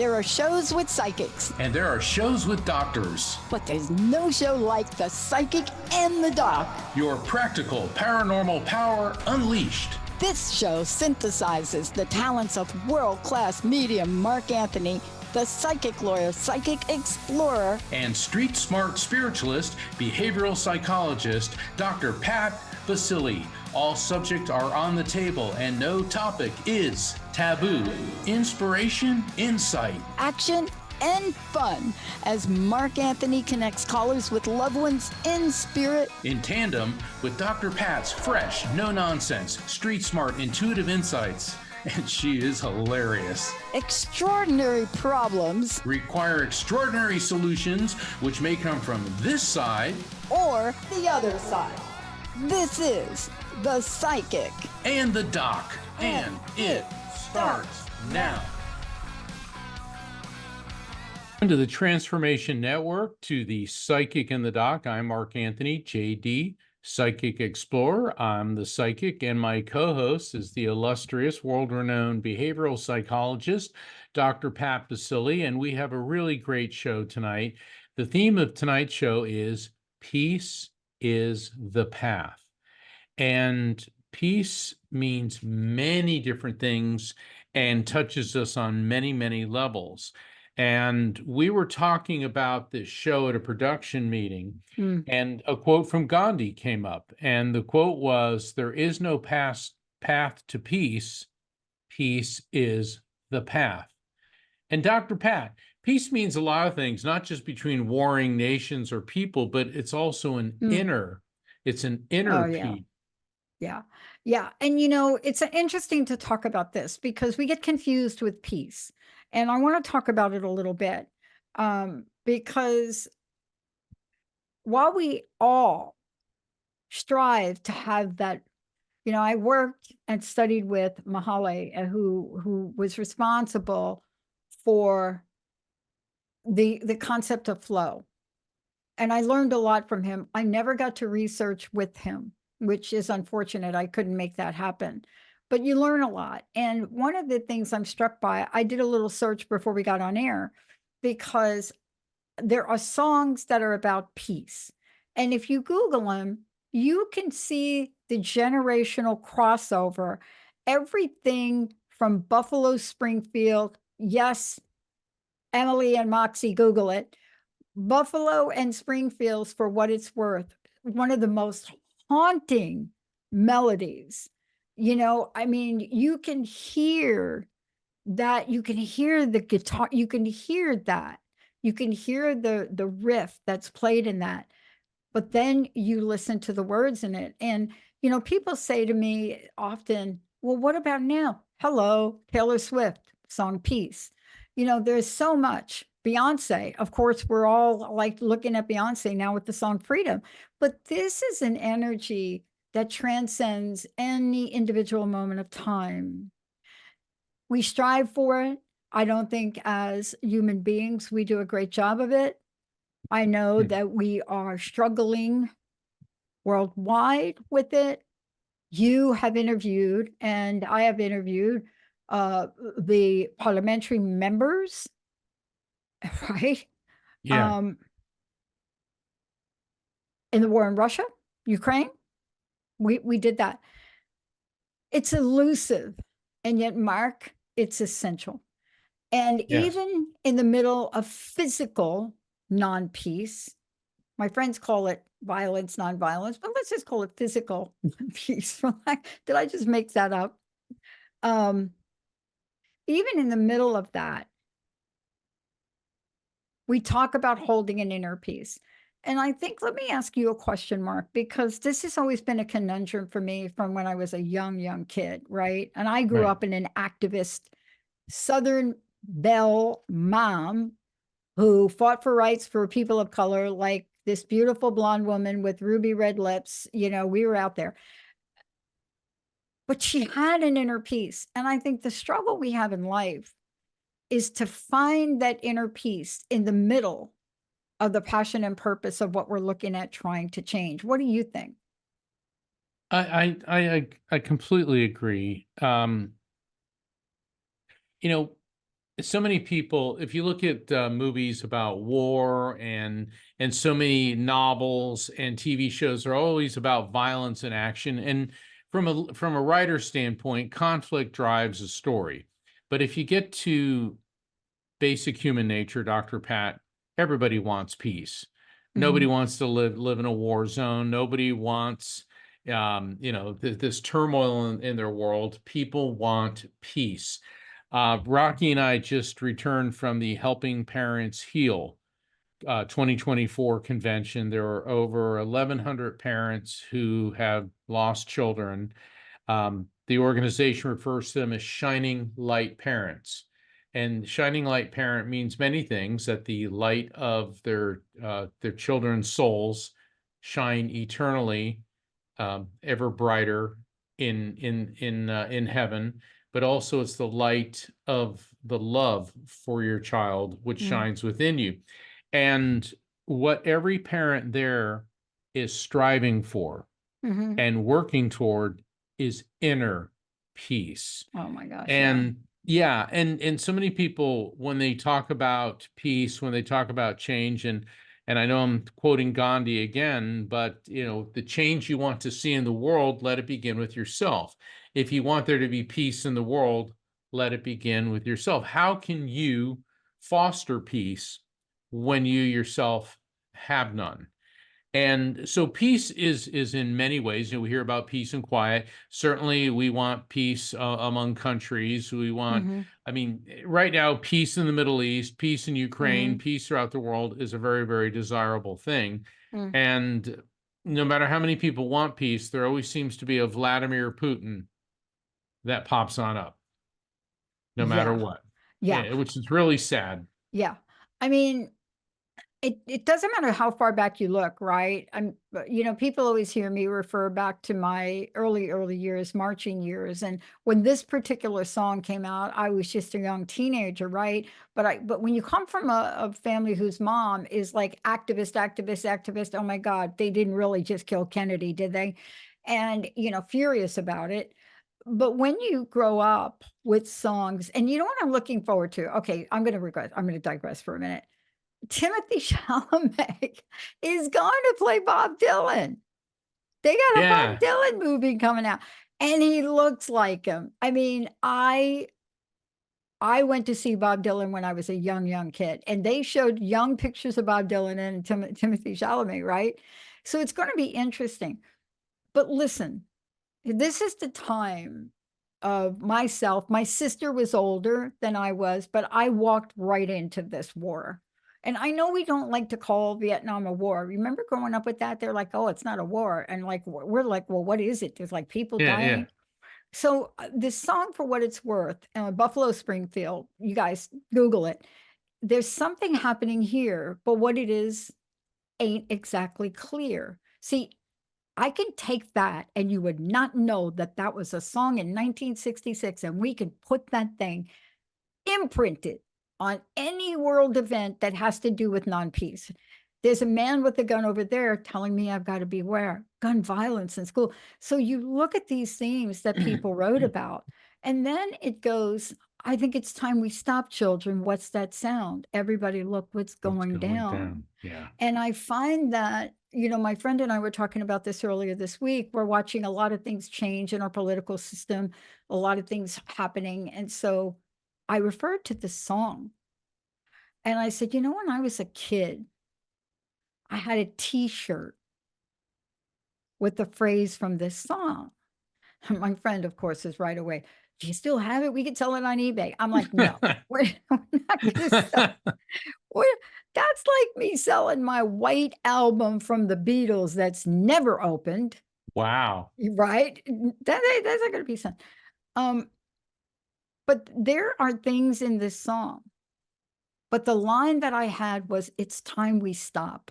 There are shows with psychics, And there are shows with doctors. but there's no show like The Psychic and the Doc. Your practical paranormal power unleashed. This show synthesizes the talents of world-class medium Mark Anthony, the psychic lawyer, psychic explorer, And street smart spiritualist, behavioral psychologist, Dr. Pat Baccili. All subjects are on the table and no topic is taboo. Inspiration, insight. action, and fun as Mark Anthony connects callers with loved ones in spirit. In tandem with Dr. Pat's fresh, no-nonsense, street smart, intuitive insights. And she is hilarious. Extraordinary problems Require extraordinary solutions, which may come from this side or the other side. This is The Psychic. and the doc. And it starts now. Welcome to the Transformation Network, to the Psychic and the Doc. I'm Mark Anthony, JD, Psychic Explorer. I'm the psychic, and my co-host is the illustrious, world-renowned behavioral psychologist, Dr. Pat Baccili, and we have a really great show tonight. The theme of tonight's show is Peace is the Path. And peace means many different things and touches us on many, many levels. And we were talking about this show at a production meeting, and a quote from Gandhi came up. And the quote was, "There is no path to peace. Peace is the path." And Dr. Pat, peace means a lot of things, not just between warring nations or people, but it's also an inner peace. Yeah. Yeah. And, you know, it's interesting to talk about this because we get confused with peace. And I want to talk about it a little bit because while we all strive to have that, you know, I worked and studied with Baccili, who was responsible for the concept of flow. And I learned a lot from him. I never got to research with him, which is unfortunate. I couldn't make that happen. But you learn a lot. And one of the things I'm struck by, I did a little search before we got on air, because there are songs that are about peace. And if you Google them, you can see the generational crossover. Everything from Buffalo Springfield, yes, Emily and Moxie, Google it. Buffalo and Springfield's, for what it's worth, one of the most haunting melodies. You know, I mean, you can hear that, you can hear the guitar, you can hear that, you can hear the riff that's played in that. But then you listen to the words in it. And, you know, people say to me often, well, what about now? Hello, Taylor Swift, song Peace. You know, there's so much. Beyonce, of course, we're all like looking at Beyonce now with the song Freedom. But this is an energy that transcends any individual moment of time. We strive for it. I don't think as human beings we do a great job of it. I know that we are struggling worldwide with it. You have interviewed, and I have interviewed the parliamentary members, right? Yeah. In the war in Russia, Ukraine. We did that. It's elusive, and yet, Mark, it's essential. And Yes. even in the middle of physical non-peace, my friends call it violence, non-violence, but let's just call it physical peace. Did I just make that up? Even in the middle of that, we talk about holding an inner peace. And I think, let me ask you a question, Mark, because this has always been a conundrum for me from when I was a young kid, right? And I grew Right. up in an activist Southern Belle mom who fought for rights for people of color, like this beautiful blonde woman with ruby red lips. You know, we were out there. But she had an inner peace. And I think the struggle we have in life is to find that inner peace in the middle of the passion and purpose of what we're looking at trying to change. What do you think? I completely agree. You know, so many people, if you look at movies about war and so many novels and TV shows are always about violence and action. And from a writer's standpoint, conflict drives a story. But if you get to basic human nature, Dr. Pat, everybody wants peace. Nobody wants to live in a war zone. Nobody wants this turmoil in their world. People want peace. Rocky and I just returned from the Helping Parents Heal 2024 convention. There were over 1,100 parents who have lost children. The organization refers to them as Shining Light Parents. And Shining Light Parent means many things, that the light of their children's souls shine eternally, ever brighter in heaven, but also it's the light of the love for your child, which shines within you. And what every parent there is striving for and working toward is inner peace. Oh my gosh. And and so many people, when they talk about peace, when they talk about change, and I know I'm quoting Gandhi again, but the change you want to see in the world, let it begin with yourself. If you want there to be peace in the world, let it begin with yourself. How can you foster peace when you yourself have none? And so peace is in many ways, we hear about peace and quiet. Certainly we want peace among countries. We want, I mean, right now, peace in the Middle East, peace in Ukraine, peace throughout the world is a very, very desirable thing. And no matter how many people want peace, there always seems to be a Vladimir Putin that pops on up, no matter what. Yeah. Which is really sad. Yeah. I mean, it doesn't matter how far back you look, right? People always hear me refer back to my early years, marching years. And when this particular song came out, I was just a young teenager, right? But when you come from a family whose mom is like activist, oh my God, they didn't really just kill Kennedy, did they? And, furious about it. But when you grow up with songs, and you know what I'm looking forward to? Okay, I'm going to digress for a minute. Timothy Chalamet is going to play Bob Dylan. They got a Bob Yeah. Dylan movie coming out, and he looks like him. I mean, I went to see Bob Dylan when I was a young kid, and they showed young pictures of Bob Dylan and Timothy Chalamet, right? So it's going to be interesting. But listen, this is the time of myself. My sister was older than I was, but I walked right into this war. And I know we don't like to call Vietnam a war. Remember growing up with that? They're like, oh, it's not a war. And like, we're like, well, what is it? There's like people dying. So this song, for what it's worth, Buffalo Springfield, you guys Google it. There's something happening here, but what it is ain't exactly clear. See, I can take that and you would not know that that was a song in 1966, and we could put that thing imprinted on any world event that has to do with non-peace. There's a man with a gun over there telling me I've got to beware gun violence in school. So you look at these themes that people wrote about, and then it goes, I think it's time we stop, children. What's that sound? Everybody look what's going down. Yeah. And I find that, my friend and I were talking about this earlier this week. We're watching a lot of things change in our political system, a lot of things happening. And so I referred to this song, and I said, when I was a kid, I had a T-shirt with the phrase from this song. And my friend, of course, is right away, do you still have it? We could sell it on eBay. I'm like, no, we're not going to sell. That's like me selling my white album from the Beatles that's never opened. Wow. Right? That's not going to be something. But there are things in this song. But the line that I had was, it's time we stop.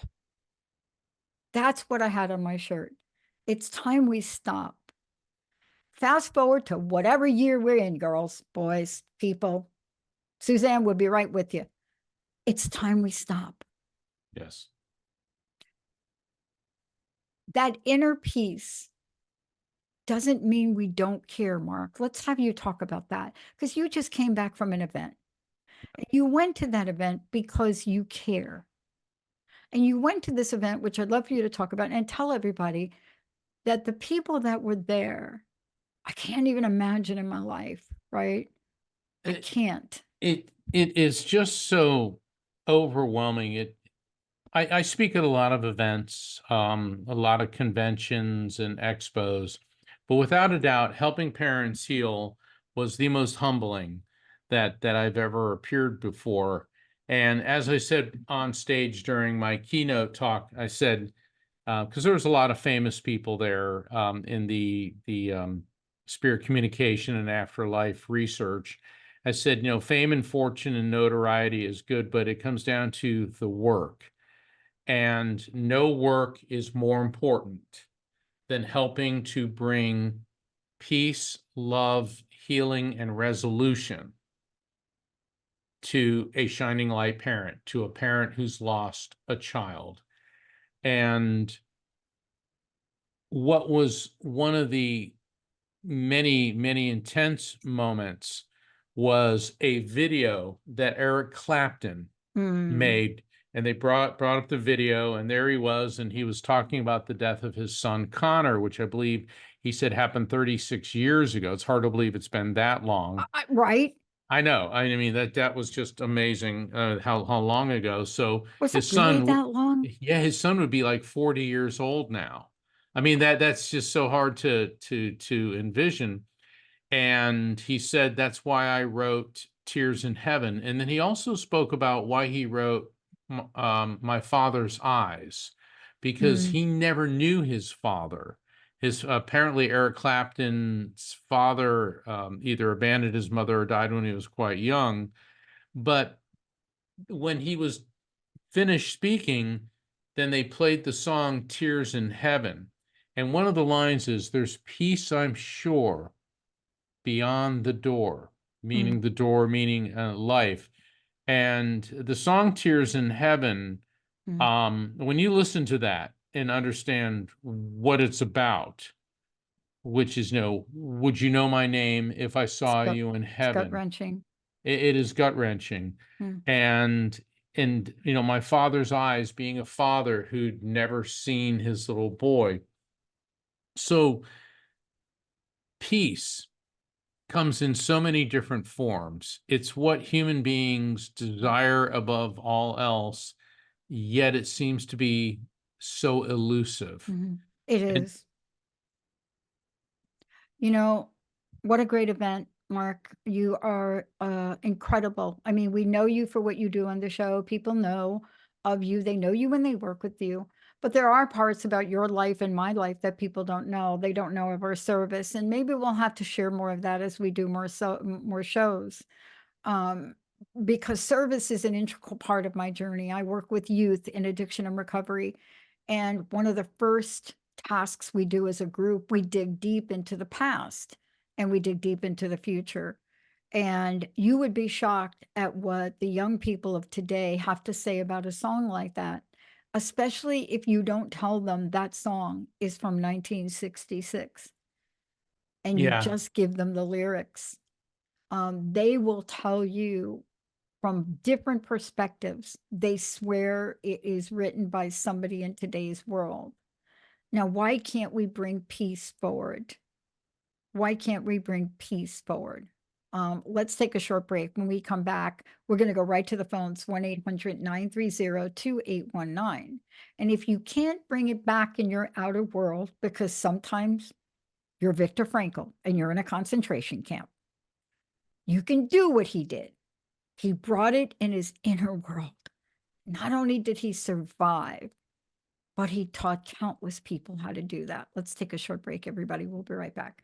That's what I had on my shirt. It's time we stop. Fast forward to whatever year we're in, girls, boys, people. Suzanne would be right with you. It's time we stop. Yes. That inner peace doesn't mean we don't care, Mark. Let's have you talk about that, because you just came back from an event. You went to that event because you care. And you went to this event, which I'd love for you to talk about and tell everybody that the people that were there, I can't even imagine in my life, right? I It, can't. it is just so overwhelming. I speak at a lot of events, a lot of conventions and expos, but without a doubt, helping parents heal was the most humbling that I've ever appeared before. And as I said on stage during my keynote talk, I said, because there was a lot of famous people there in the spirit communication and afterlife research. I said, you know, fame and fortune and notoriety is good, but it comes down to the work. And no work is more important than helping to bring peace, love, healing, and resolution to a shining light parent, to a parent who's lost a child. And what was one of the many, many intense moments was a video that Eric Clapton made, and they brought up the video, and there he was, and he was talking about the death of his son Connor, which I believe he said happened 36 years ago. It's hard to believe it's been that long. Right? I know. I mean, that was just amazing, how long ago. So Was his it really son, that long? yeah, his son would be like 40 years old now. I mean, that's just so hard to envision. And he said that's why I wrote Tears in Heaven. And then he also spoke about why he wrote My Father's Eyes, because he never knew his father. His apparently Eric Clapton's father either abandoned his mother or died when he was quite young. But when he was finished speaking, then they played the song Tears in Heaven. And one of the lines is, "There's peace, I'm sure, beyond the door," meaning the door, meaning life. And the song Tears in Heaven, when you listen to that and understand what it's about, which is, you know, would you know my name if I saw you in It's heaven? gut-wrenching. It is gut-wrenching. And you know, my father's eyes, being a father who'd never seen his little boy. So peace comes in so many different forms. It's what human beings desire above all else, yet it seems to be so elusive. It And is. You know, what a great event, Mark. You are incredible. I mean, we know you for what you do on the show. People know of you. They know you when they work with you. But there are parts about your life and my life that people don't know. They don't know of our service. And maybe we'll have to share more of that as we do more shows. Um, because service is an integral part of my journey. I work with youth in addiction and recovery. And one of the first tasks we do as a group, we dig deep into the past and we dig deep into the future. And you would be shocked at what the young people of today have to say about a song like that, especially if you don't tell them that song is from 1966 and you yeah, just give them the lyrics. They will tell you from different perspectives. They swear it is written by somebody in today's world. Now, why can't we bring peace forward? Why can't we bring peace forward? Let's take a short break. When we come back, we're going to go right to the phones, 1-800-930-2819. And if you can't bring it back in your outer world, because sometimes you're Viktor Frankl and you're in a concentration camp, you can do what he did. He brought it in his inner world. Not only did he survive, but he taught countless people how to do that. Let's take a short break, everybody. We'll be right back.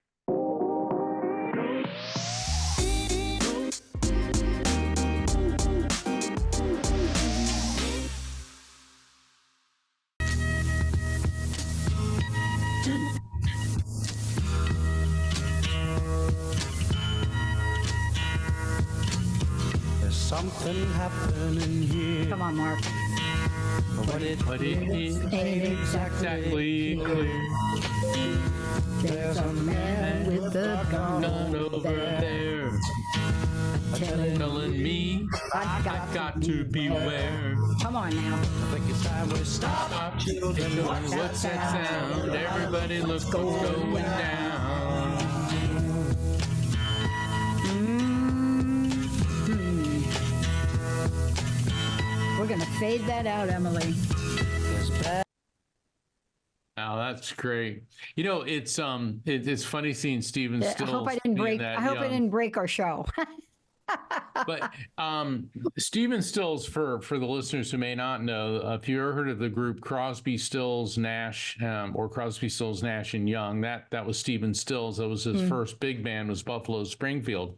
There's something happening here. Come on, Mark. but it is Ain't exactly clear. There's a man with a gun None over there. telling me I've I've got to beware. Come on now. I think it's time we stop. Stop, Children, children, what's that sound? Everybody look what's going down. We're going to fade that out, Emily. Oh, that's great. You know, it's funny seeing Stephen I Stills. hope I didn't break. that I hope I young. didn't break our show. But Stephen Stills, for the listeners who may not know, if you ever heard of the group Crosby, Stills, Nash, or Crosby, Stills, Nash and Young, that was Stephen Stills. That was his first big band, was Buffalo Springfield.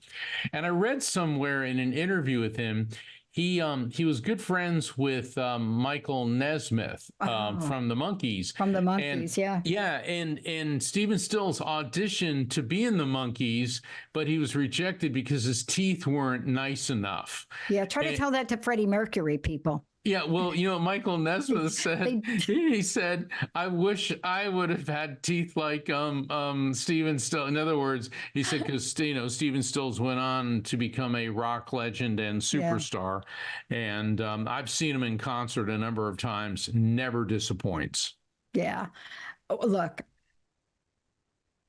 And I read somewhere in an interview with him, he was good friends with Michael Nesmith from the Monkees. From the Monkees, yeah. Yeah, and Stephen Stills auditioned to be in the Monkees, but he was rejected because his teeth weren't nice enough. Yeah, try to tell that to Freddie Mercury, people. Yeah, well, you know, Michael Nesmith said, he said, I wish I would have had teeth like Stephen Stills. In other words, he said, because, you know, Stephen Stills went on to become a rock legend and superstar. Yeah. And I've seen him in concert a number of times, never disappoints. Yeah. Look,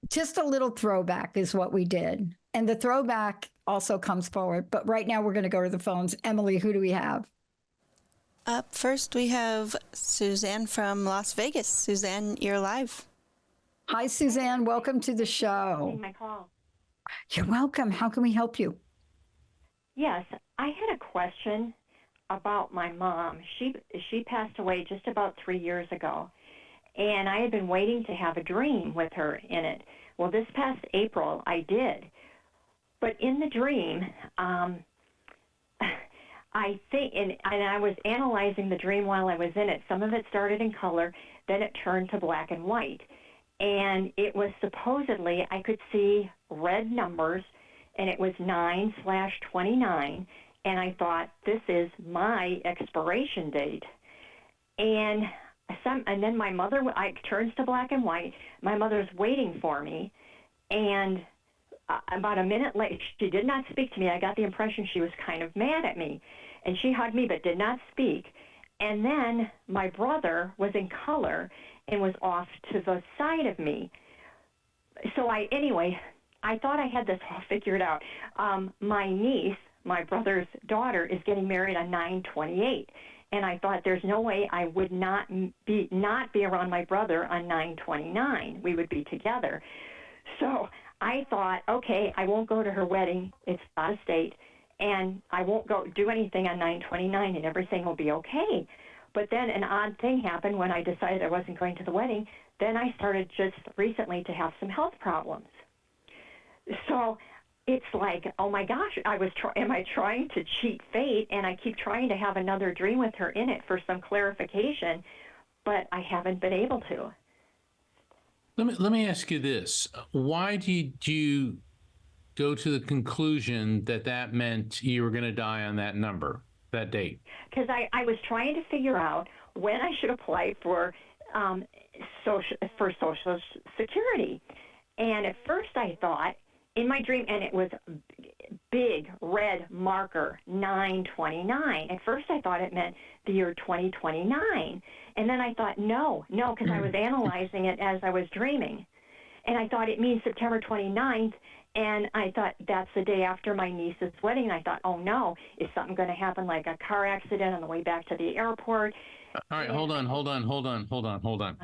just a little throwback is what we did. And the throwback also comes forward. But right now we're going to go to the phones. Emily, who do we have? Up first, we have Suzanne from Las Vegas. Suzanne, you're live. Hi, Suzanne. Welcome to the show. My call. You're welcome. How can we help you? Yes, I had a question about my mom. She passed away just about 3 years ago, and I had been waiting to have a dream with her in it. Well, this past April, I did. But in the dream, I think, and I was analyzing the dream while I was in it. Some of it started in color, then it turned to black and white. And it was supposedly, I could see red numbers, and it was 9/29. And I thought, this is my expiration date. And then my mother, I turns to black and white. My mother's waiting for me. And about a minute later, she did not speak to me. I got the impression she was kind of mad at me. And she hugged me but did not speak. And then my brother was in color and was off to the side of me. So I thought I had this all figured out. My niece, my brother's daughter, is getting married on 9/28. And I thought there's no way I would not be around my brother on 9/29. We would be together. So I thought, okay, I won't go to her wedding. It's out of state. And I won't go do anything on 9/29, and everything will be okay. But then an odd thing happened when I decided I wasn't going to the wedding. Then I started just recently to have some health problems. So it's like, oh my gosh, am I trying to cheat fate? And I keep trying to have another dream with her in it for some clarification, but I haven't been able to. Let me ask you this. Why did you go to the conclusion that meant you were going to die on that number, that date? Because I was trying to figure out when I should apply for Social Security. And at first I thought, in my dream, and it was big red marker, 9/29. At first I thought it meant the year 2029. And then I thought, no, because I was analyzing it as I was dreaming. And I thought it means September 29th. And I thought that's the day after my niece's wedding. And I thought, oh no, is something going to happen, like a car accident on the way back to the airport? All right, hold on.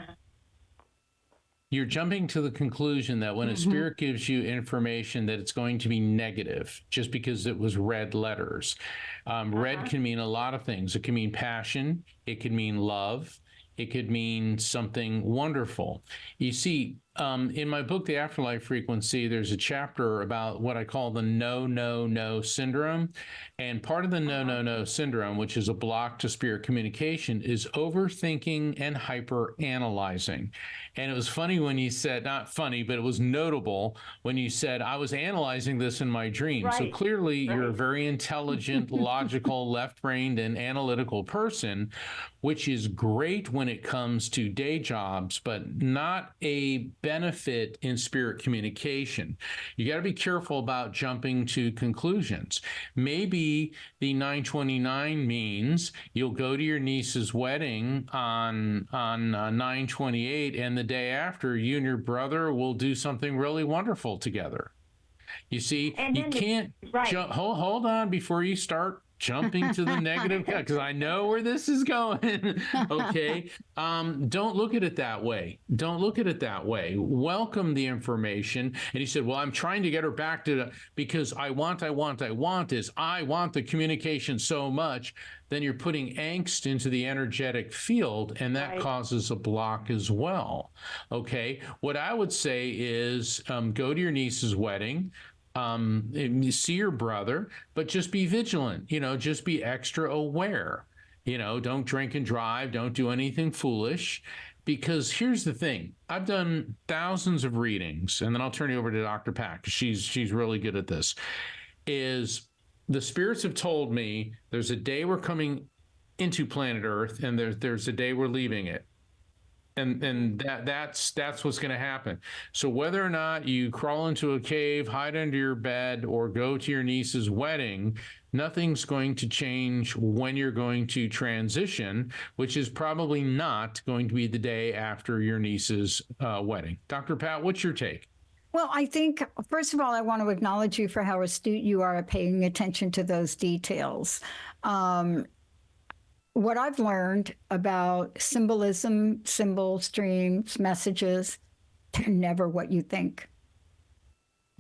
You're jumping to the conclusion that when a spirit gives you information that it's going to be negative just because it was red letters. Red can mean a lot of things. It can mean passion. It could mean love. It could mean something wonderful. You see, in my book, The Afterlife Frequency, there's a chapter about what I call the no syndrome. And part of the no syndrome, which is a block to spirit communication, is overthinking and hyper-analyzing. And it was funny when you said, not funny, but it was notable when you said, I was analyzing this in my dream. Right. So clearly you're a very intelligent, logical, left-brained, and analytical person, which is great when it comes to day jobs, but not a benefit in spirit communication. You got to be careful about jumping to conclusions. Maybe the 929 means you'll go to your niece's wedding on 928, and the day after, you and your brother will do something really wonderful together. You see, And you then can't right. hold on before you start jumping to the negative, because I know where this is going. Okay. Don't look at it that way. Don't look at it that way. Welcome the information. And he said, well, I'm trying to get her back to because I want the communication so much. Then you're putting angst into the energetic field, and that Right. causes a block as well. Okay. What I would say is go to your niece's wedding. See your brother, but just be vigilant, just be extra aware, don't drink and drive, don't do anything foolish, because here's the thing. I've done thousands of readings, and then I'll turn you over to Dr. Pat, because she's really good at this, is the spirits have told me there's a day we're coming into planet Earth, and there's a day we're leaving it. And that's what's going to happen. So whether or not you crawl into a cave, hide under your bed, or go to your niece's wedding, nothing's going to change when you're going to transition, which is probably not going to be the day after your niece's wedding. Dr. Pat, what's your take? Well, I think, first of all, I want to acknowledge you for how astute you are at paying attention to those details. What I've learned about symbolism, symbols, dreams, messages, they're never what you think.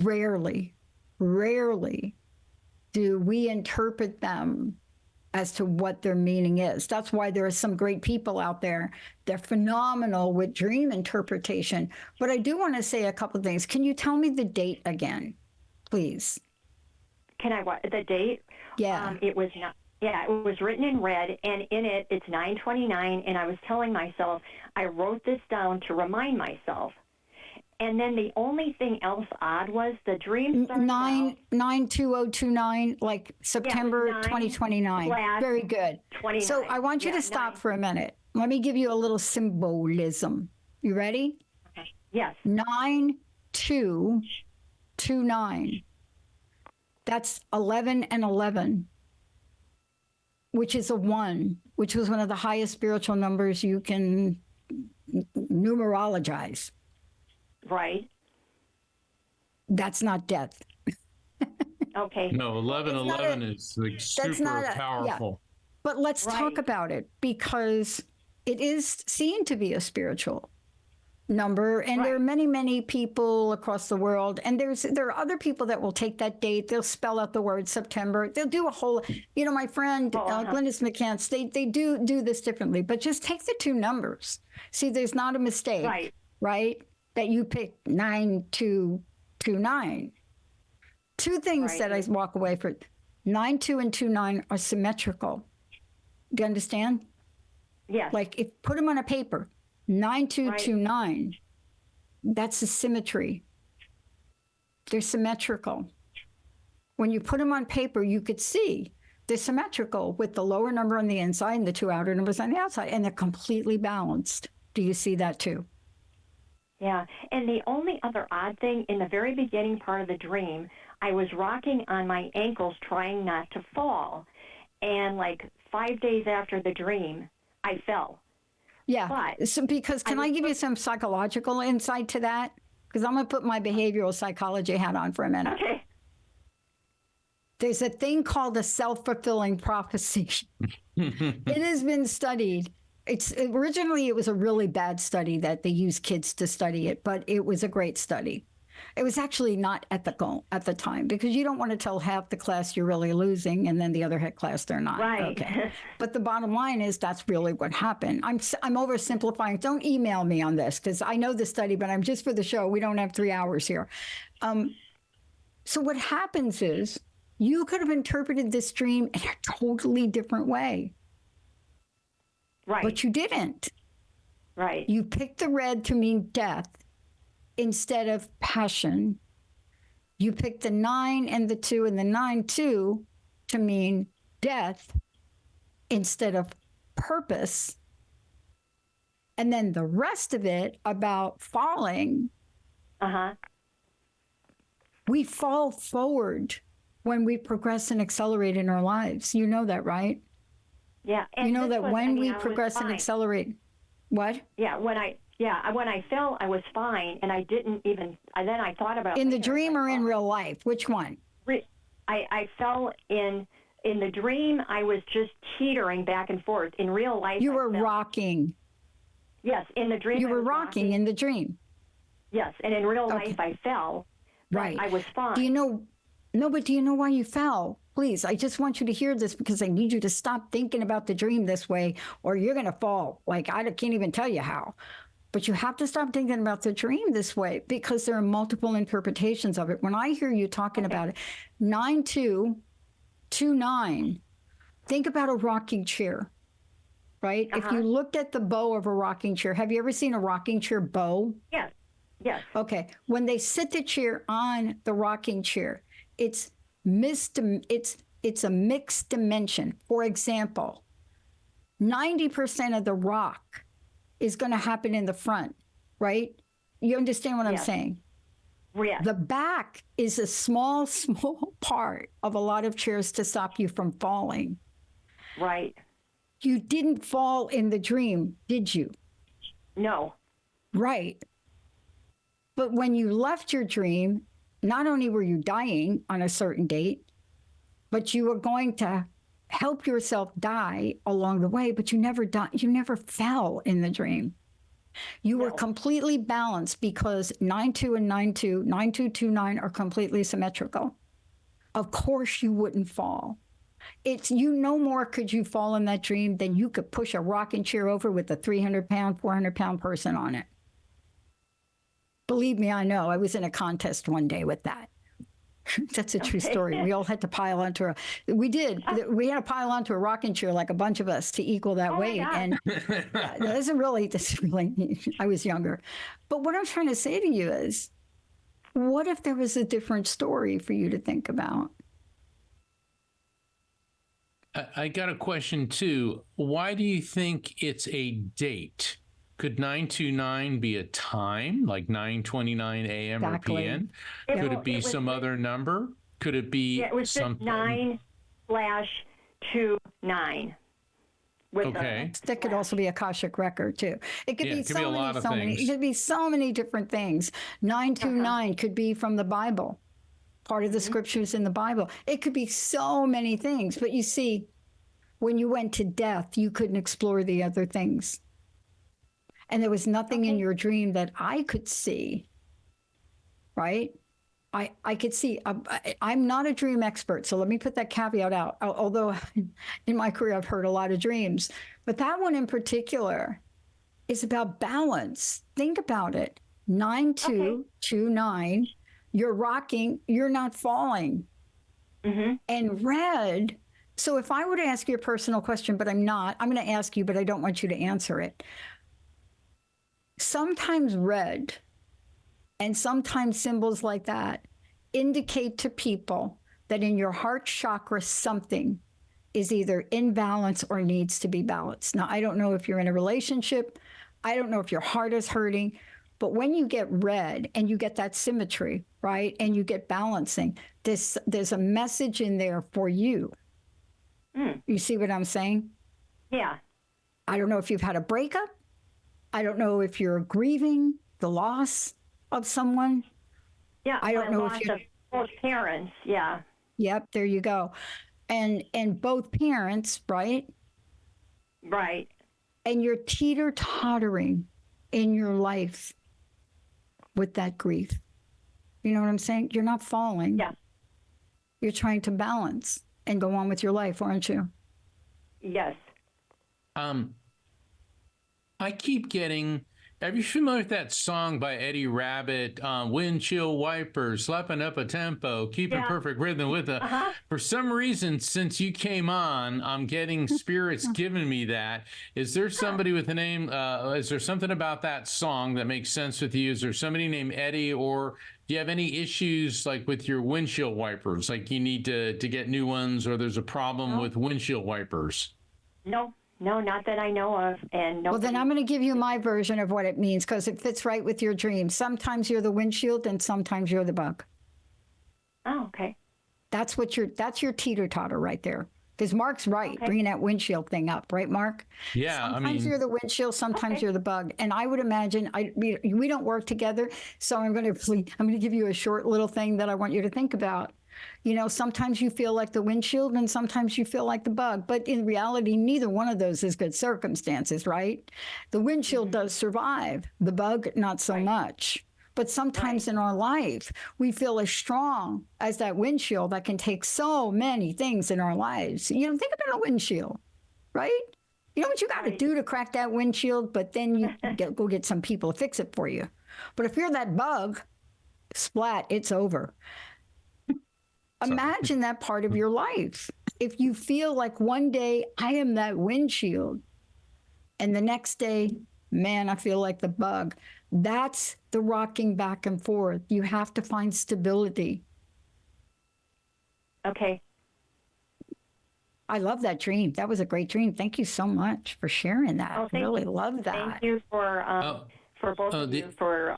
Rarely do we interpret them as to what their meaning is. That's why there are some great people out there. They're phenomenal with dream interpretation. But I do want to say a couple of things. Can you tell me the date again, please? Can I what the date? Yeah. It was not. Yeah, it was written in red, and in it, it's 929, and I was telling myself, I wrote this down to remind myself. And then the only thing else odd was the dream started 92029, like September 9 2029. Very good. 29. So I want you to stop for a minute. Let me give you a little symbolism. You ready? Okay. Yes. 9229. That's 11 and 11. Which is a 1, which was one of the highest spiritual numbers you can numerologize. Right. That's not death. Okay. No, 1111 is like super powerful. Yeah. But let's talk about it, because it is seen to be a spiritual number, and there are many, many people across the world, and there are other people that will take that date, they'll spell out the word September, they'll do a whole, my friend Glynis McCants, they do this differently, but just take the two numbers. See, there's not a mistake, right? That you picked 9229. Two things that I walk away from: 92 and 29 are symmetrical. Do you understand? Yes. Like, if put them on a paper. 9229, that's a symmetry. They're symmetrical. When you put them on paper, you could see they're symmetrical with the lower number on the inside and the two outer numbers on the outside, and they're completely balanced. Do you see that too? Yeah. And the only other odd thing, in the very beginning part of the dream, I was rocking on my ankles trying not to fall. And like 5 days after the dream, I fell. Yeah. So because can I give you some psychological insight to that? Because I'm going to put my behavioral psychology hat on for a minute. Okay. There's a thing called a self-fulfilling prophecy. It has been studied. Originally it was a really bad study that they used kids to study it, but it was a great study. It was actually not ethical at the time, because you don't want to tell half the class you're really losing and then the other class they're not. Right. Okay. But the bottom line is that's really what happened. I'm oversimplifying. Don't email me on this, because I know the study, but I'm just for the show. We don't have 3 hours here. So what happens is you could have interpreted this dream in a totally different way. Right. But you didn't. Right. You picked the red to mean death instead of passion. You picked the 9 and the 2 and the 9-2 to mean death instead of purpose. And then the rest of it about falling Uh-huh. We fall forward when we progress and accelerate in our lives. You know that, right? Yeah. You know this that was- when we I was progress and fine. accelerate, what? Yeah, when I fell, I was fine, and I didn't even. And then I thought about In the later, dream like, or in oh, real life? Which one? I fell in the dream. I was just teetering back and forth. In real life, You I were fell. rocking. Yes, in the dream. You I were was rocking in the dream. Yes, and in real Okay. life, I fell. but Right. I was fine. Do you know? No, but do you know why you fell? Please, I just want you to hear this because I need you to stop thinking about the dream this way, or you're going to fall. Like, I can't even tell you how. But you have to stop thinking about the dream this way because there are multiple interpretations of it. When I hear you talking about it, 9229, think about a rocking chair, right? If you looked at the bow of a rocking chair, have you ever seen a rocking chair bow? Yes. Yes. Okay. When they sit the chair on the rocking chair, it's a mixed dimension. For example, 90% of the rock is going to happen in the front, right? You understand what I'm saying? Yes. The back is a small part of a lot of chairs to stop you from falling. Right. You didn't fall in the dream, did you? No. Right. But when you left your dream, not only were you dying on a certain date, but you were going to help yourself die along the way, but you never died. You never fell in the dream. You were completely balanced because 92 and 9229 are completely symmetrical. Of course you wouldn't fall. It's no more could you fall in that dream than you could push a rocking chair over with a 300-pound, 400-pound person on it. Believe me, I know. I was in a contest one day with that. That's a true story. We all had to pile onto we had to pile onto a rocking chair, like a bunch of us, to equal that weight. And this is really, I was younger. But what I'm trying to say to you is, what if there was a different story for you to think about? I got a question too. Why do you think it's a date? Could 929 be a time, like 9:29 a.m. Exactly. or p.m.? It- Could it be it was some just- other number? Could it be Yeah, it was just something? 9/29. Okay. That could also be Akashic record too. It could Yeah, be it could be a so lot many, of so many. It things. could be so many different things. 929 could be from the Bible, part of the scriptures in the Bible. It could be so many things. But you see, when you went to death, you couldn't explore the other things. And there was nothing in your dream that I could see, right? I could see. I'm not a dream expert, so let me put that caveat out. Although in my career, I've heard a lot of dreams. But that one in particular is about balance. Think about it. 9229, you're rocking, you're not falling. And red, so if I were to ask you a personal question, but I'm not, I'm going to ask you, but I don't want you to answer it. Sometimes red and sometimes symbols like that indicate to people that in your heart chakra, something is either in balance or needs to be balanced. Now, I don't know if you're in a relationship. I don't know if your heart is hurting. But when you get red and you get that symmetry, right, and you get balancing, there's a message in there for you. You see what I'm saying? Yeah. I don't know if you've had a breakup. I don't know if you're grieving the loss of someone. Yeah. I don't know if loss you- of both parents. Yeah. Yep, there you go. And both parents, right? Right. And you're teeter-tottering in your life with that grief. You know what I'm saying? You're not falling. Yeah. You're trying to balance and go on with your life, aren't you? Yes. I keep getting. Are you familiar with that song by Eddie Rabbit? Windchill Wiper, slapping up a tempo, keeping perfect rhythm with a. For some reason, since you came on, I'm getting spirits giving me that. Is there somebody with a name? Is there something about that song that makes sense with you? Is there somebody named Eddie, or do you have any issues like with your windshield wipers? Like you need to get new ones, or there's a problem with windshield wipers? No. No, not that I know of. And no. Well, then I'm going to give you my version of what it means because it fits right with your dream. Sometimes you're the windshield and sometimes you're the bug. Oh, okay. That's your teeter-totter right there. Because Mark's right, Okay. bringing that windshield thing up, right, Mark? Yeah, Sometimes you're the windshield, sometimes Okay. you're the bug. And I would imagine we don't work together, so I'm going to give you a short little thing that I want you to think about. You know, sometimes you feel like the windshield and sometimes you feel like the bug, but in reality, neither one of those is good circumstances, right? The windshield does survive, the bug not so Right. much. But sometimes in our life, we feel as strong as that windshield that can take so many things in our lives. You know, think about a windshield, right? You know what you got to Right. do to crack that windshield, but then you go get some people to fix it for you. But if you're that bug, splat, it's over. Imagine that part of your life. If you feel like one day I am that windshield, and the next day, man, I feel like the bug. That's the rocking back and forth. You have to find stability. Okay. I love that dream. That was a great dream. Thank you so much for sharing that. Oh, I thank really you. love that. Thank you for both of the- you for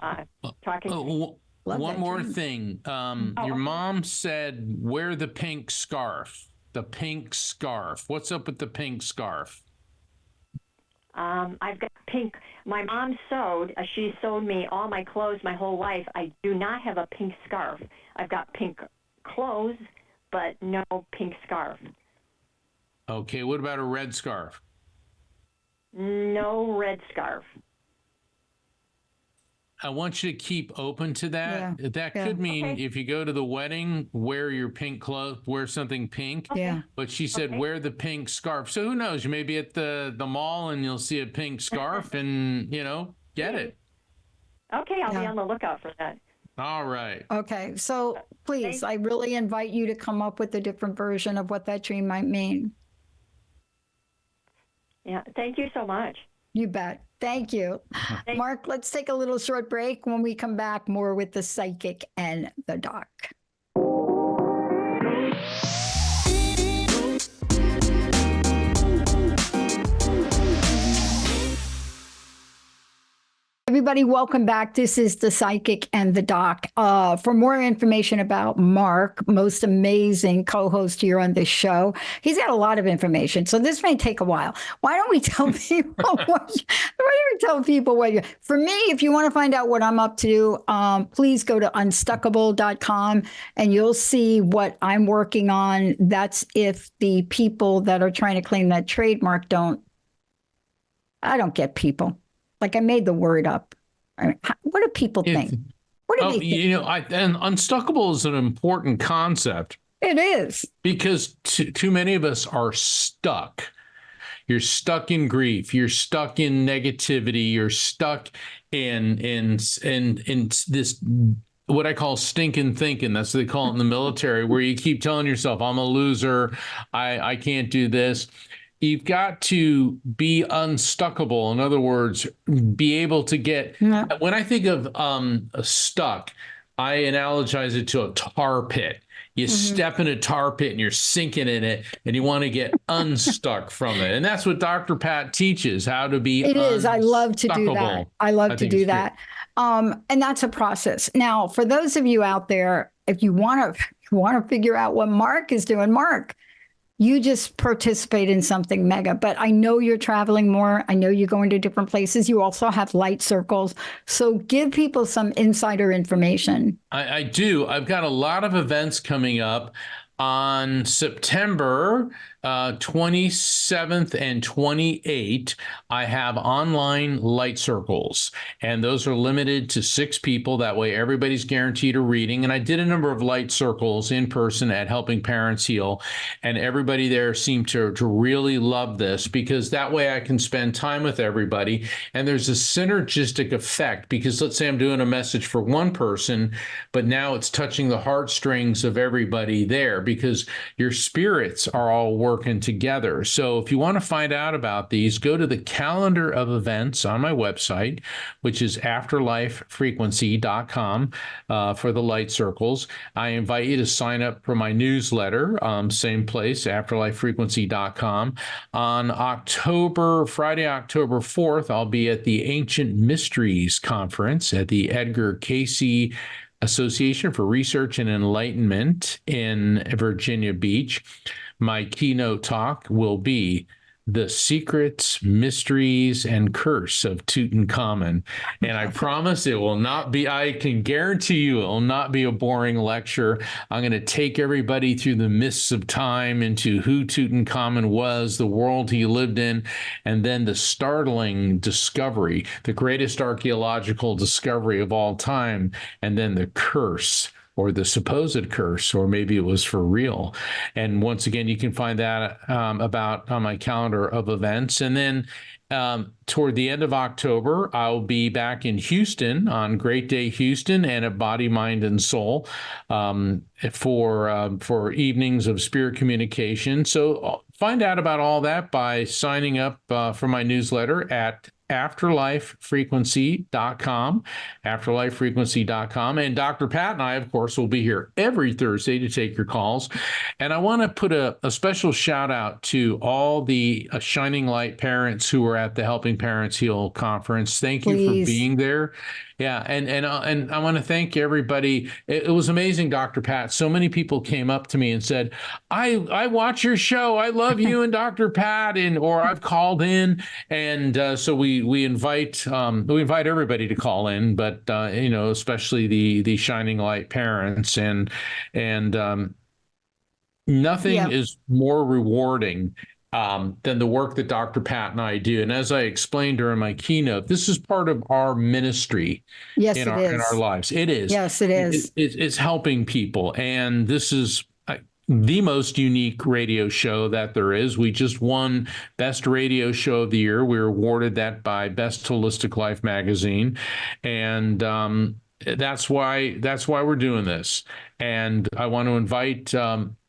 talking. Love One that more dream. thing. Oh, Your okay. mom said, wear the pink scarf. The pink scarf. What's up with the pink scarf? I've got pink. My mom sewed. She sewed me all my clothes my whole life. I do not have a pink scarf. I've got pink clothes, but no pink scarf. Okay, what about a red scarf? No red scarf. I want you to keep open to that. Yeah, That yeah. could mean Okay. if you go to the wedding, wear your pink clothes, wear something pink. Yeah. But she said, Okay. wear the pink scarf. So who knows? You may be at the mall and you'll see a pink scarf and, get it. Okay, I'll be Yeah. on the lookout for that. All right. Okay. So please, I Thank- really invite you to come up with a different version of what that dream might mean. Yeah, thank you so much. You bet. Thank you. Mark, let's take a little short break. When we come back, more with the psychic and the doc. Everybody, welcome back. This is the Psychic and the Doc. For more information about Mark, most amazing co-host here on this show, he's got a lot of information, so this may take a while. Why don't we tell people what you? For me, if you want to find out what I'm up to, please go to unstuckable.com and you'll see what I'm working on. That's if the people that are trying to claim that trademark I don't get people. Like I made the word up. What do people think? What do they think? And unstuckable is an important concept It is. because too many of us are stuck. You're stuck in grief. You're stuck in negativity. You're stuck in this what I call stinking thinking. That's what they call it in the military, where you keep telling yourself, "I'm a loser. I can't do this." You've got to be unstuckable. In other words, be able to get. Yeah. When I think of stuck, I analogize it to a tar pit. You step in a tar pit and you're sinking in it, and you want to get unstuck from it. And that's what Dr. Pat teaches, how to be. It is. I love to do that. unstuckable. I love to think do it's that. And that's a process. Now, for those of you out there, if you want to figure out what Mark is doing, Mark, you just participate in something mega, but I know you're traveling more. I know you're going to different places. You also have light circles. So give people some insider information. I do. I've got a lot of events coming up on September 27th and 28th. I have online light circles, and those are limited to 6 people. That way everybody's guaranteed a reading. And I did a number of light circles in person at Helping Parents Heal, and everybody there seemed to really love this, because that way I can spend time with everybody. And there's a synergistic effect, because let's say I'm doing a message for one person, but now it's touching the heartstrings of everybody there, because your spirits are all working working together. So if you want to find out about these, go to the calendar of events on my website, which is afterlifefrequency.com for the light circles. I invite you to sign up for my newsletter, same place, afterlifefrequency.com. On Friday, October 4th, I'll be at the Ancient Mysteries Conference at the Edgar Cayce Association for Research and Enlightenment in Virginia Beach. My keynote talk will be The Secrets, Mysteries, and Curse of Tutankhamun. And I promise it will not be, I can guarantee you it will not be a boring lecture. I'm going to take everybody through the mists of time into who Tutankhamun was, the world he lived in, and then the startling discovery, the greatest archaeological discovery of all time, and then the curse, or the supposed curse, or maybe it was for real. And once again, you can find that about on my calendar of events. And then toward the end of October, I'll be back in Houston on Great Day Houston and at Body, Mind, and Soul for evenings of spirit communication. So find out about all that by signing up for my newsletter at afterlifefrequency.com, afterlifefrequency.com. And Dr. Pat and I, of course, will be here every Thursday to take your calls. And I want to put a special shout out to all the Shining Light parents who were at the Helping Parents Heal conference. Thank you for being there. Yeah, and I want to thank everybody. It was amazing, Dr. Pat. So many people came up to me and said, I watch your show. I love you and Dr. Pat, or I've called in. And so we invite everybody to call in, but especially the Shining Light parents, and nothing is more rewarding than the work that Dr. Pat and I do. And as I explained during my keynote, this is part of our ministry in our lives. It is. Yes, it is. It's helping people. And this is the most unique radio show that there is. We just won Best Radio Show of the Year. We were awarded that by Best Holistic Life magazine. And that's why we're doing this. And I want to invite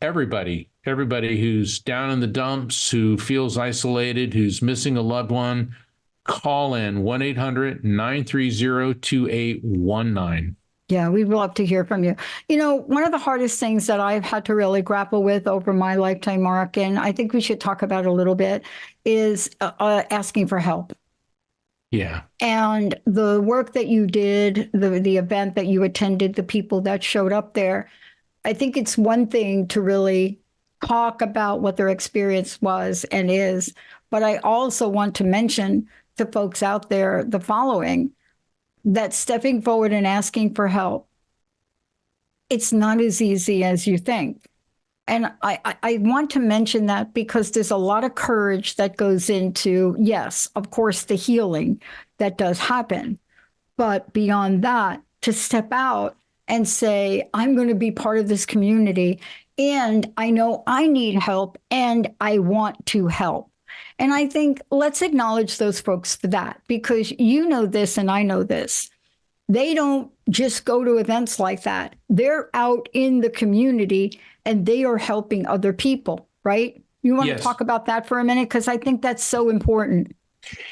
everybody who's down in the dumps, who feels isolated, who's missing a loved one, call in 1-800-930-2819. Yeah, we'd love to hear from you. One of the hardest things that I've had to really grapple with over my lifetime, Mark, and I think we should talk about a little bit, is asking for help. Yeah. And the work that you did, the event that you attended, the people that showed up there, I think it's one thing to really talk about what their experience was and is, but I also want to mention to folks out there the following, that stepping forward and asking for help, it's not as easy as you think. And I want to mention that because there's a lot of courage that goes into, yes, of course, the healing that does happen. But beyond that, to step out and say, I'm going to be part of this community, and I know I need help, and I want to help. And I think let's acknowledge those folks for that, because you know this and I know this. They don't just go to events like that. They're out in the community and they are helping other people, right? You want to talk about that for a minute? Because I think that's so important.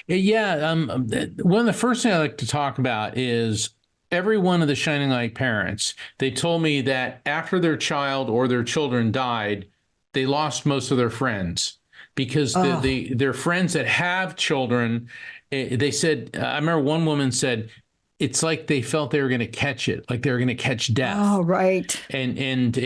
Yeah. One of the first things I like to talk about is every one of the Shining Light parents. They told me that after their child or their children died, they lost most of their friends. Because their friends that have children, they said, I remember one woman said, it's like they felt they were going to catch it, like they were going to catch death. Oh, right. And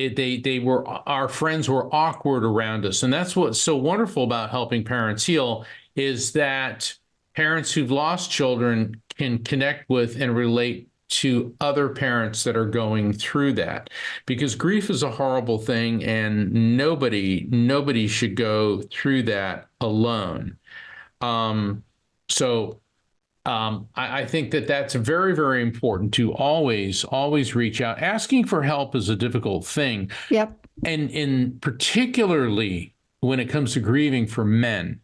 our friends were awkward around us. And that's what's so wonderful about Helping Parents Heal, is that parents who've lost children can connect with and relate to other parents that are going through that, because grief is a horrible thing and nobody should go through that alone. I think that that's very, very important to always reach out. Asking for help is a difficult thing. Yep. And particularly when it comes to grieving for men,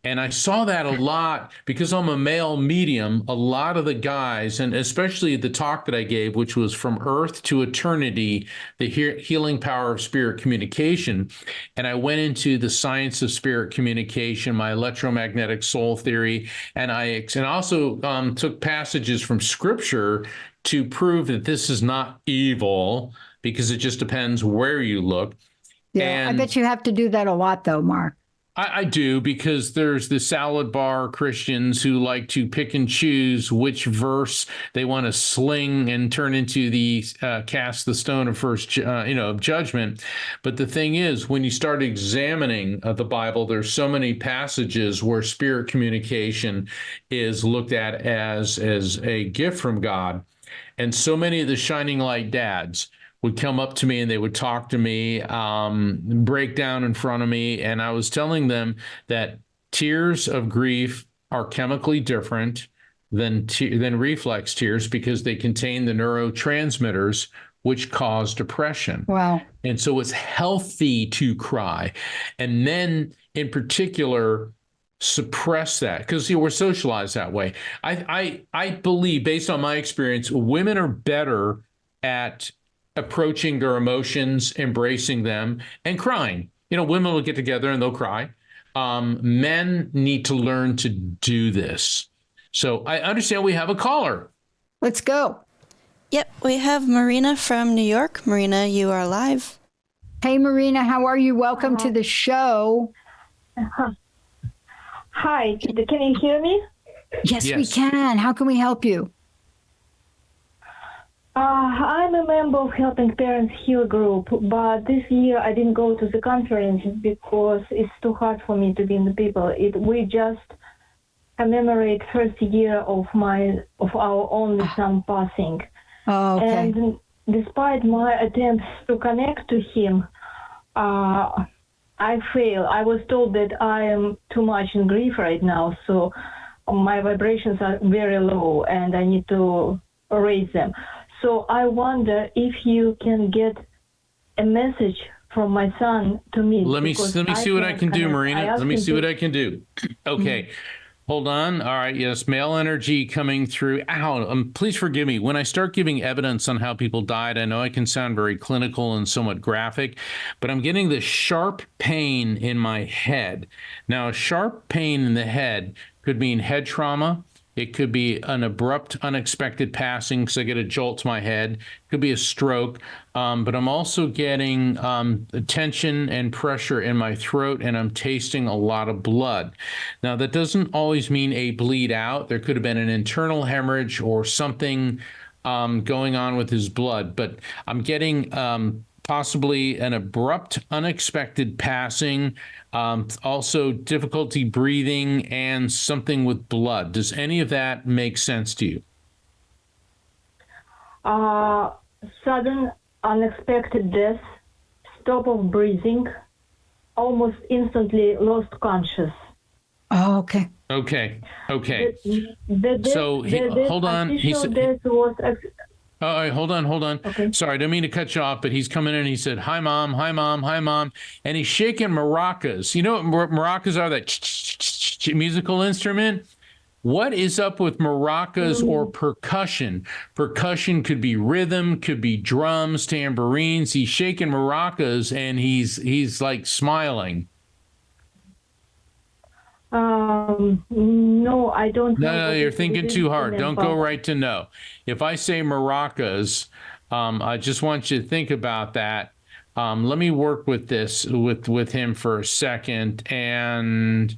And I saw that a lot because I'm a male medium. A lot of the guys, and especially the talk that I gave, which was From Earth to Eternity, the healing power of spirit communication. And I went into the science of spirit communication, my electromagnetic soul theory. And I also took passages from scripture to prove that this is not evil, because it just depends where you look. Yeah, I bet you have to do that a lot, though, Mark. I do, because there's the salad bar Christians who like to pick and choose which verse they want to sling and turn into the cast the stone of first, of judgment. But the thing is, when you start examining the Bible, there's so many passages where spirit communication is looked at as a gift from God. And so many of the shining light dads would come up to me and they would talk to me, break down in front of me. And I was telling them that tears of grief are chemically different than reflex tears, because they contain the neurotransmitters which cause depression. Wow. And so it's healthy to cry. And then in particular, suppress that, because we're socialized that way. I believe, based on my experience, women are better at approaching their emotions, embracing them, and crying. Women will get together and they'll cry. Men need to learn to do this. So I understand we have a caller. Let's go. Yep, we have Marina from New York. Marina, you are live. Hey, Marina, how are you? Welcome to the show. Hi, can you hear me? Yes, we can. How can we help you? I'm a member of Helping Parents Heal group, but this year I didn't go to the conference because it's too hard for me to be in the people. We just commemorate first year of our only son passing. Oh, okay. And despite my attempts to connect to him, I fail. I was told that I am too much in grief right now, so my vibrations are very low and I need to raise them. So I wonder if you can get a message from my son to me. Let me see what I can do, Marina. Let me see what I can do. Okay. Hold on. All right. Yes. Male energy coming through. Ow. Please forgive me. When I start giving evidence on how people died, I know I can sound very clinical and somewhat graphic, but I'm getting this sharp pain in my head. Now, a sharp pain in the head could mean head trauma. It could be an abrupt, unexpected passing because I get a jolt to my head. It could be a stroke, but I'm also getting tension and pressure in my throat, and I'm tasting a lot of blood. Now, that doesn't always mean a bleed out. There could have been an internal hemorrhage or something going on with his blood, but I'm getting possibly an abrupt, unexpected passing, also difficulty breathing, and something with blood. Does any of that make sense to you? Sudden, unexpected death, stop of breathing, almost instantly lost conscious. Oh, okay. Okay. Hold on. He said, death was all right, hold on. Okay. Sorry, I don't mean to cut you off, but he's coming in and he said, "Hi, Mom, hi, Mom, hi, Mom." And he's shaking maracas. You know what maracas are? That musical instrument? What is up with maracas or percussion? Percussion could be rhythm, could be drums, tambourines. He's shaking maracas and he's like smiling. No, I don't know. No, you're thinking too hard. Don't go right to no. If I say maracas, I just want you to think about that. Let me work with this with him for a second. And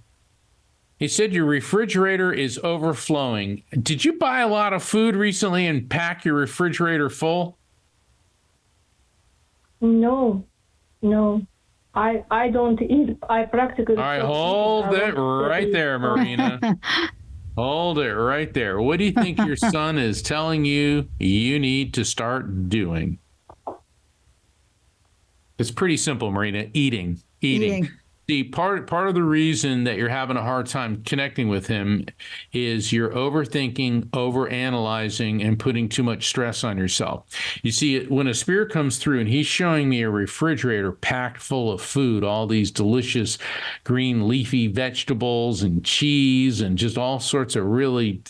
he said your refrigerator is overflowing. Did you buy a lot of food recently and pack your refrigerator full? No. I don't eat. I practically. All right, hold it right there, Marina. Hold it right there. What do you think your son is telling you need to start doing? It's pretty simple, Marina. Eating. See, part of the reason that you're having a hard time connecting with him is you're overthinking, overanalyzing, and putting too much stress on yourself. You see, when a spirit comes through and he's showing me a refrigerator packed full of food, all these delicious green leafy vegetables and cheese and just all sorts of really,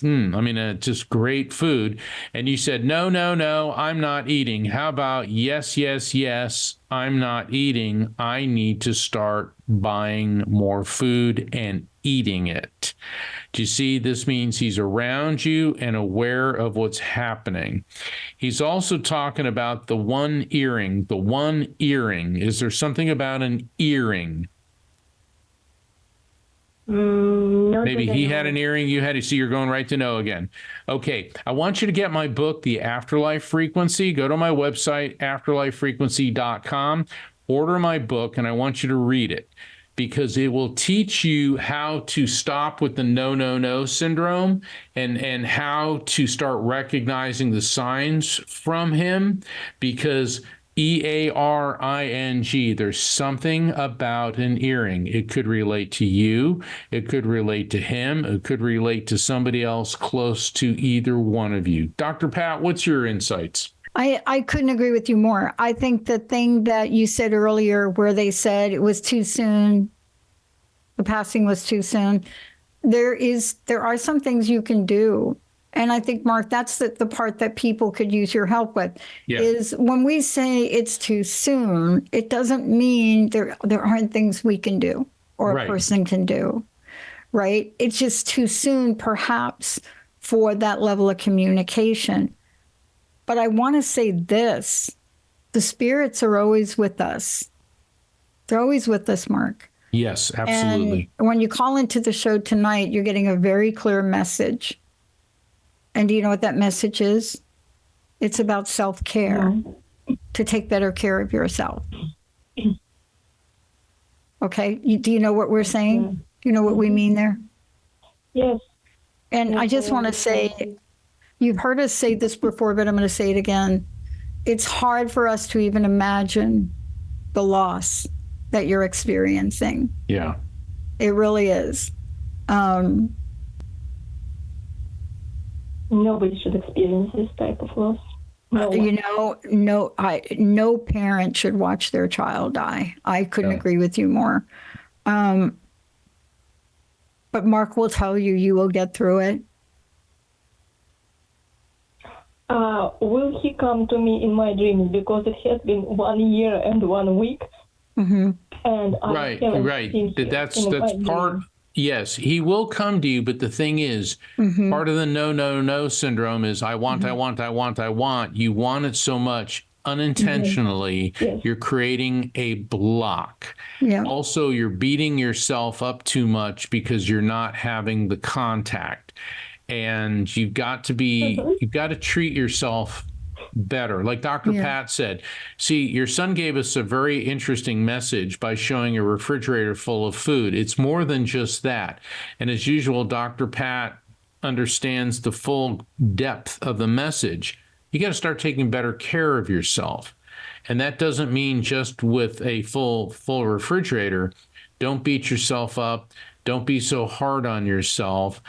just great food. And you said, no, no, no, I'm not eating. How about yes, yes, yes, I'm not eating. I need to start buying more food and eating it. Do you see? This means he's around you and aware of what's happening. He's also talking about the one earring. The one earring. Is there something about an earring? Maybe he had an earring, you had to see, you're going right to know again. Okay, I want you to get my book, The Afterlife Frequency. Go to my website, afterlifefrequency.com, order my book, and I want you to read it because it will teach you how to stop with the no, no, no syndrome and how to start recognizing the signs from him because EARING, there's something about an earring. It could relate to you. It could relate to him. It could relate to somebody else close to either one of you. Dr. Pat, what's your insights? I couldn't agree with you more. I think the thing that you said earlier where they said it was too soon, the passing was too soon, there are some things you can do. And I think, Mark, that's the part that people could use your help with, is when we say it's too soon, it doesn't mean there aren't things we can do or a person can do, right? It's just too soon, perhaps, for that level of communication. But I want to say this, the spirits are always with us. They're always with us, Mark. Yes, absolutely. And when you call into the show tonight, you're getting a very clear message. And do you know what that message is? It's about self-care, to take better care of yourself. Okay? Do you know what we're saying? Do you know what we mean there? Yes. And I just want to say, you've heard us say this before, but I'm going to say it again. It's hard for us to even imagine the loss that you're experiencing. Yeah. It really is. Nobody should experience this type of loss. No parent should watch their child die. I couldn't agree with you more. But Mark will tell you, you will get through it. Will he come to me in my dreams? Because it has been 1 year and 1 week. Mm-hmm. And I haven't seen him That's in my part. dreams. Yes, he will come to you, but the thing is, part of the no, no, no syndrome is I want, I want, I want, I want. You want it so much unintentionally, you're creating a block. Yeah. Also, you're beating yourself up too much because you're not having the contact. And you've got to treat yourself better. Like Dr. Pat said, see, your son gave us a very interesting message by showing a refrigerator full of food. It's more than just that. And as usual, Dr. Pat understands the full depth of the message. You got to start taking better care of yourself. And that doesn't mean just with a full refrigerator. Don't beat yourself up. Don't be so hard on yourself.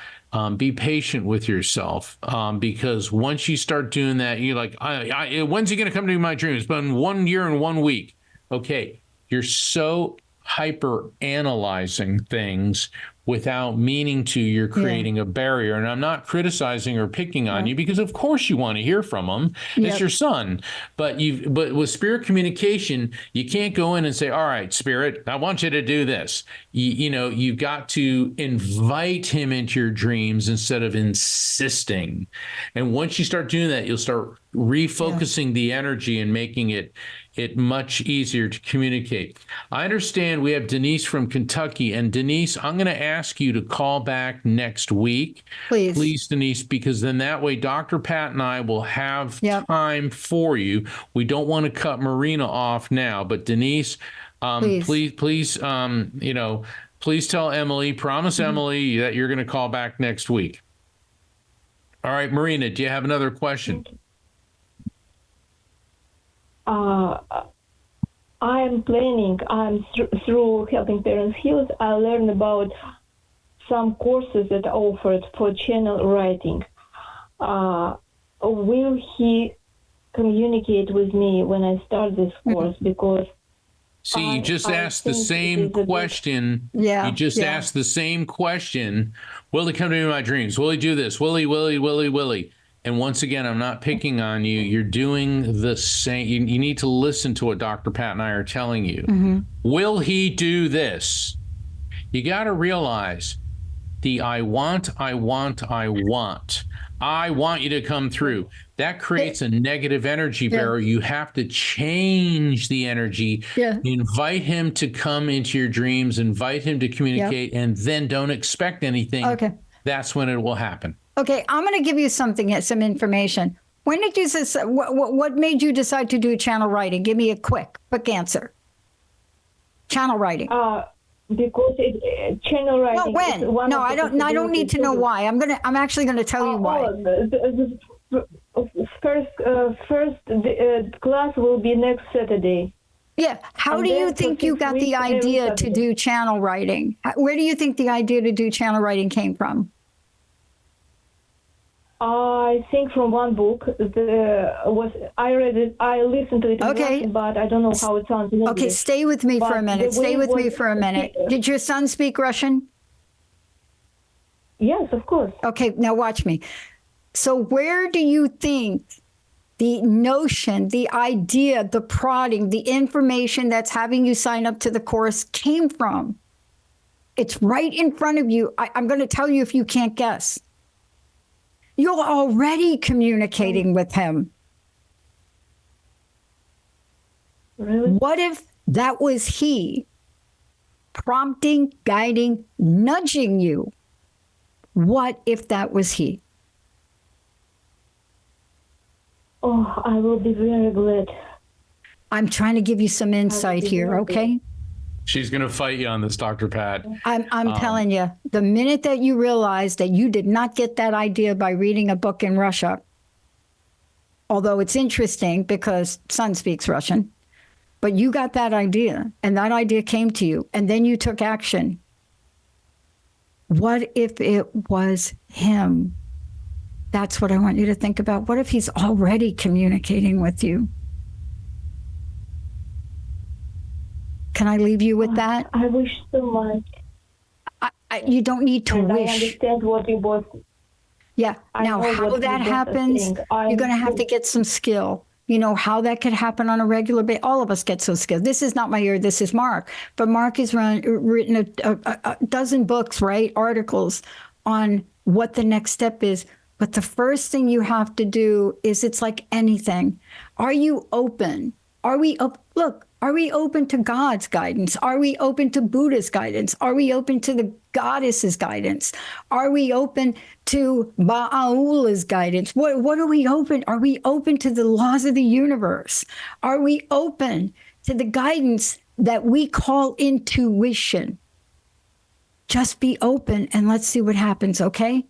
Be patient with yourself, because once you start doing that, you're like, when's he going to come to my dream? It's been 1 year and 1 week. Okay, you're so hyper analyzing things without meaning to. You're creating a barrier. And I'm not criticizing or picking on you, because of course you want to hear from him. It's your son. But with spirit communication, you can't go in and say, all right, spirit, I want you to do this. You've got to invite him into your dreams instead of insisting. And once you start doing that, you'll start refocusing the energy and making it much easier to communicate. I understand we have Denise from Kentucky. And Denise, I'm going to ask you to call back next week. Please, Denise, because then that way Dr. Pat and I will have time for you. We don't want to cut Marina off now, but Denise, please tell Emily, promise Emily that you're going to call back next week. All right, Marina, do you have another question? I'm planning, through Helping Parents Heal, I learned about some courses that are offered for channel writing. Will he communicate with me when I start this course? Because See, you just I asked the think same it is a bit- question. Yeah, You just yeah. asked the same question. Will he come to me in my dreams? Will he do this? Will he? And once again, I'm not picking on you. You're doing the same. You need to listen to what Dr. Pat and I are telling you. Will he do this? You got to realize the I want you to come through. That creates a negative energy barrier. You have to change the energy. Yeah. Invite him to come into your dreams, invite him to communicate, and then don't expect anything. Okay. That's when it will happen. Okay, I'm going to give you some information. When did you what made you decide to do channel writing? Give me a quick answer. Channel writing. Because channel writing. No, when? Is one No, of I the don't. I don't need to know possibilities. why. I'm actually going to tell you why. First class will be next Saturday. Yeah. How And do you then think for you 6 got the weeks, every idea to Saturday. do channel writing? Where do you think the idea to do channel writing came from? I think from one book. I read it. I listened to it in Okay. Russian, but I don't know how it sounds in English. Okay, stay with me for a But minute. the Stay way with me was- for a minute. Did your son speak Russian? Yes, of course. Okay, now watch me. So where do you think the notion, the idea, the prodding, the information that's having you sign up to the course came from? It's right in front of you. I'm going to tell you if you can't guess. You're already communicating with him. Really? What if that was he prompting, guiding, nudging you? What if that was he? Oh, I will be very glad. I'm trying to give you some insight here, very okay? She's going to fight you on this, Dr. Pat. I'm telling you, the minute that you realize that you did not get that idea by reading a book in Russia, although it's interesting because son speaks Russian, but you got that idea and that idea came to you and then you took action. What if it was him? That's what I want you to think about. What if he's already communicating with you? Can I leave you with that? I wish so much. You don't need to And I wish. understand what you both. Yeah. I Now, know how what that you both are happens, saying. you're going to have to get some skill. You know how that could happen on a regular basis. All of us get some skill. This is not my area. This is Mark. But Mark has written a dozen books, right? Articles on what the next step is. But the first thing you have to do is it's like anything. Are you open? Are we look? Are we open to God's guidance? Are we open to Buddha's guidance? Are we open to the goddess's guidance? Are we open to Ba'ala's guidance? What are we open? Are we open to the laws of the universe? Are we open to the guidance that we call intuition? Just be open and let's see what happens, okay?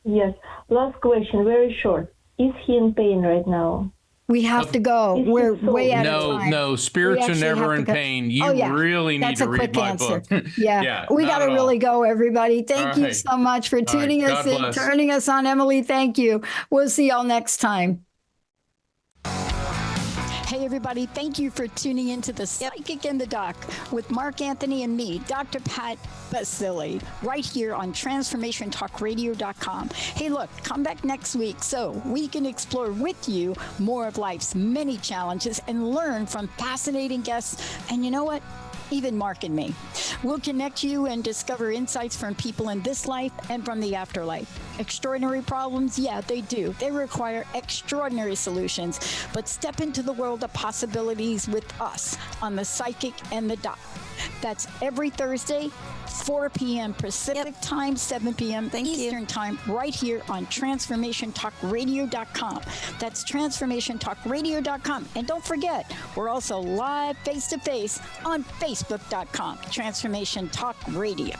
Yes. Last question, very short. Is he in pain right now? We have to go. We're way out of No, time. no, spirits are actually never have to in go. pain. You Oh, yeah. really need That's to a read quick my answer. book. Yeah. We not got to at all. really go, everybody. Thank All you right. so much for tuning us God in, bless. turning us on. Emily, thank you. We'll see y'all next time. Hey, everybody. Thank you for tuning into the Psychic in the Doc with Mark Anthony and me, Dr. Pat Baccili, right here on TransformationTalkRadio.com. Hey, look, come back next week so we can explore with you more of life's many challenges and learn from fascinating guests. And you know what? Even Mark and me. We'll connect you and discover insights from people in this life and from the afterlife. Extraordinary problems? Yeah, they do. They require extraordinary solutions. But step into the world of possibilities with us on the Psychic and the Doc. That's every Thursday, 4 p.m. Pacific time, 7 p.m. Eastern time, right here on TransformationTalkRadio.com. That's TransformationTalkRadio.com. And don't forget, we're also live face-to-face on Facebook.com, Transformation Talk Radio.